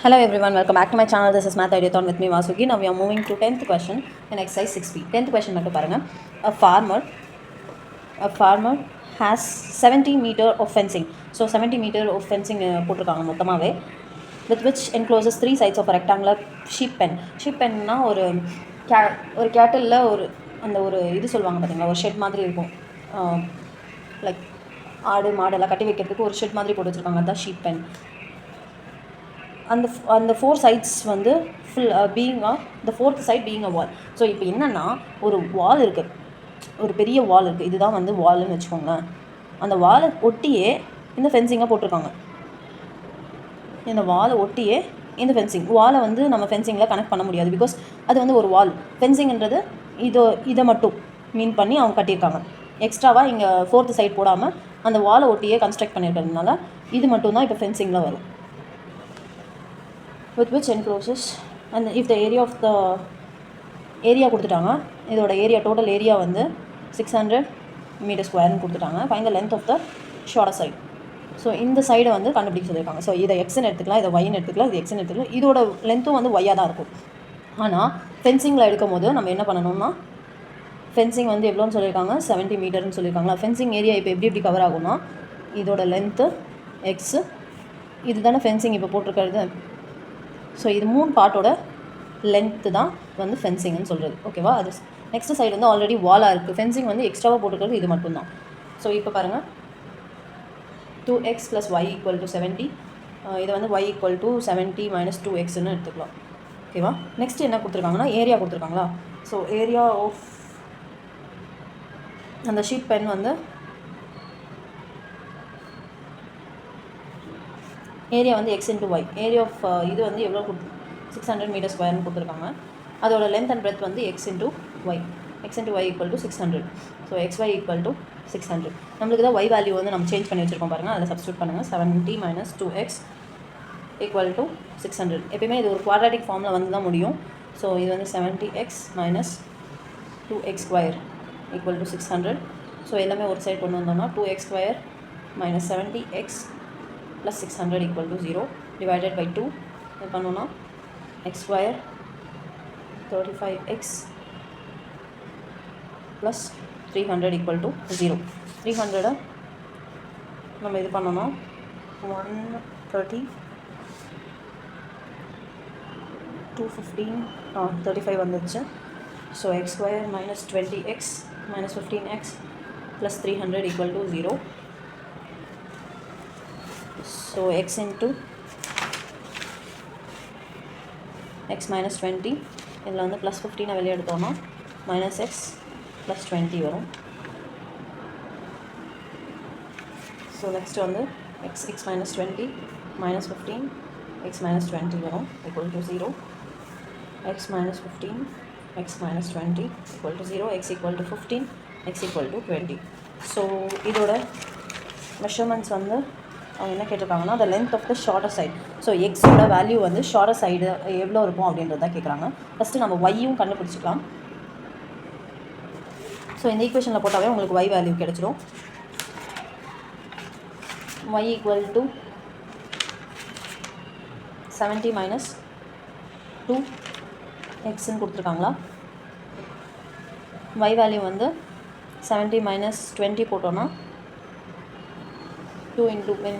Hello everyone, welcome back to my channel. This is Math Ideathon with me Vasuki. Now we are moving to 10th question in exercise 6b. 10th question மட்டும் பாருங்க. A farmer has 70 meter of fencing. So 70 meter of fencing போட்டுருக்காங்க மொத்தமாவே, with which encloses 3 sides of a rectangular sheep pen. Sheep pen னா ஒரு கேட்டல்ல அந்த ஒரு இது சொல்லுவாங்க பார்த்தீங்களா, ஒரு ஷெட் மாதிரி இருக்கும். லைக் ஆடு மாடெல்லாம் கட்டி வைக்கிறதுக்கு ஒரு ஷெட் மாதிரி போட்டு வச்சுருக்காங்க, அதுதான் ஷீப் பென். அந்த 4 sides வந்து full the fourth side being a wall. So இப்போ என்னென்னா, ஒரு வால் இருக்குது, ஒரு பெரிய வால் இருக்குது, இதுதான் வந்து வால்னு வச்சுக்கோங்க. அந்த வாலை ஒட்டியே இந்த ஃபென்சிங்கை போட்டிருக்காங்க. இந்த வாலை ஒட்டியே இந்த ஃபென்சிங், வாலை வந்து நம்ம ஃபென்சிங்கில் கனெக்ட் பண்ண முடியாது, பிகாஸ் அது வந்து ஒரு வால். ஃபென்சிங்ன்றது இதை மட்டும் மீன் பண்ணி அவங்க கட்டியிருக்காங்க. எக்ஸ்ட்ராவாக இங்கே ஃபோர்த்து சைட் போடாமல் அந்த வாலை ஒட்டியே கன்ஸ்ட்ரக்ட் பண்ணியிருக்கிறதுனால இது மட்டும் தான் இப்போ ஃபென்சிங்கில் வரும். with which encloses, and if the area of the area கொடுத்துட்டாங்க, இதோட ஏரியா டோட்டல் ஏரியா வந்து 600 மீட்டர் ஸ்கொயர்னு கொடுத்துட்டாங்க. Find the length of the shorter side. So இந்த சைடை வந்து கண்டுபிடிக்க சொல்லியிருக்காங்க. ஸோ இதை எக்ஸ்ன்னு எடுத்துக்கலாம், இதை ஒய்ன்னு எடுத்துக்கலாம், இது எக்ஸ்ன்னு எடுத்துக்கலாம். இதோட லென்த்தும் வந்து ஒய்யாக தான் இருக்கும். ஆனால் ஃபென்சிங்கில் எடுக்கும் போது நம்ம என்ன பண்ணணும்னா, ஃபென்சிங் வந்து எவ்வளோன்னு சொல்லியிருக்காங்க, 70 மீட்டர்னு சொல்லியிருக்காங்களா. ஃபென்சிங் ஏரியா இப்போ எப்படி கவர் ஆகும்னா, இதோட லென்த்து எக்ஸு, இது தானே ஃபென்சிங் இப்போ போட்டிருக்கிறது. ஸோ இது 3 பார்ட்டோட லென்த்து தான் வந்து ஃபென்சிங்னு சொல்கிறது, ஓகேவா. அது நெக்ஸ்ட் சைடு வந்து ஆல்ரெடி வாலாக இருக்குது. ஃபென்சிங் வந்து எக்ஸ்ட்ராவாக போட்டுக்கிறது இது மட்டும்தான். ஸோ இப்போ பாருங்கள், 2x + y = 70. இதை வந்து y = 70 - 2xன்னு எடுத்துக்கலாம், ஓகேவா. நெக்ஸ்ட் என்ன கொடுத்துருக்காங்கன்னா, ஏரியா கொடுத்துருக்காங்களா. ஸோ ஏரியா ஆஃப் அந்த ஷீப் பென் வந்து ஏரியா வந்து x × y. ஏரியா ஆஃப் இது வந்து எவ்வளோ 600 மீட்டர் ஸ்கொயர்னு கொடுத்துருக்காங்க. அதோட லென்த் அண்ட் பிரெத் வந்து x × y. x × y = 600. So xy = 600. நம்மளுக்கு தான் y வேல்யூ வந்து நம்ம சேஞ்ச் பண்ணி வச்சுருக்கோம் பாருங்கள், அதில் சப்ஸ்டியூட் பண்ணுங்கள். 70 - 2x = 600. எப்பயுமே இது ஒரு குவாட்ராட்டிக் ஃபார்மில் வந்து தான் முடியும். ஸோ இது வந்து 70x - 2x² = 600. ஸோ எல்லாமே ஒரு சைடு கொண்டு வந்தோம்னா 2x² - 70x + 600 = 0 divided by 2 இது பண்ணோன்னா x² 35x + 300 = 0. 300 நம்ம இது பண்ணோன்னா 130 215 35 வந்துச்சு. So x² - 20x - 15x + 300 = 0. So x into x - 20, இதில் வந்து +15 வெளியே எடுத்தோம்னா -x + 20 வரும். ஸோ நெக்ஸ்ட் வந்து x - 20 -15 x - 20 வரும் = 0. x - 15 x - 20 = 0. x = 15 x = 20. So இதோட மெஷர்மெண்ட்ஸ் வந்து அவங்க என்ன கேட்டிருக்காங்கன்னா, the length of the shorter side. So எக்ஸோட வேல்யூ வந்து ஷார்ட்டர் சைடு எவ்வளோ இருக்கும் அப்படின்றத கேட்குறாங்க. ஃபஸ்ட்டு நம்ம ஒய்யும் கண்டுபிடிச்சிக்கலாம். ஸோ இந்த ஈக்குவேஷனில் போட்டாவே உங்களுக்கு y வேல்யூ கிடச்சிரும். y = 70 - 2xன்னு கொடுத்துருக்காங்களா. y வேல்யூ வந்து 70 - 20 போட்டோன்னா 2 × when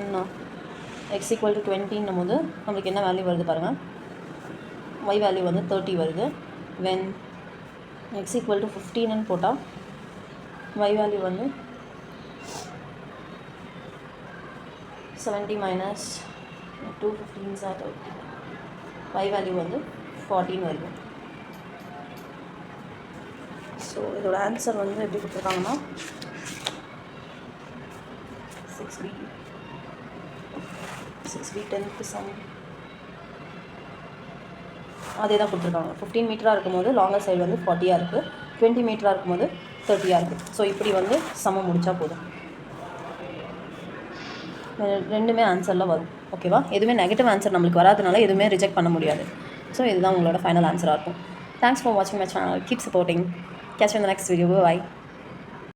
x = 20ன்னும் போது நம்மளுக்கு என்ன வேல்யூ வருது பாருங்கள், y வேல்யூ வந்து 30 வருது. when x = 15ன்னு போட்டால் y வேல்யூ வந்து 70 - 2 15s are 30. y வேல்யூ வந்து 14 வருது. ஸோ இதோட ஆன்சர் வந்து எப்படி கொடுத்துருக்காங்கன்னா 6b 10th sum அதே தான் கொடுத்துருக்காங்க. 15 மீட்டராக இருக்கும்போது லாங்கர் சைடு வந்து 40ஆக இருக்குது, 20 மீட்டராக இருக்கும்போது 30ஆக இருக்குது. ஸோ இப்படி வந்து சமம் முடித்தா போதும், ரெண்டுமே ஆன்சரில் வரும், ஓகேவா. எதுவுமே நெகட்டிவ் ஆன்சர் நம்மளுக்கு வராதனால எதுவுமே ரிஜெக்ட் பண்ண முடியாது. ஸோ இதுதான் உங்களோட ஃபைனல் ஆன்சராக இருக்கும். தேங்க்ஸ் ஃபார் வாட்சிங் my channel. Keep supporting. Catch you in the next video. By.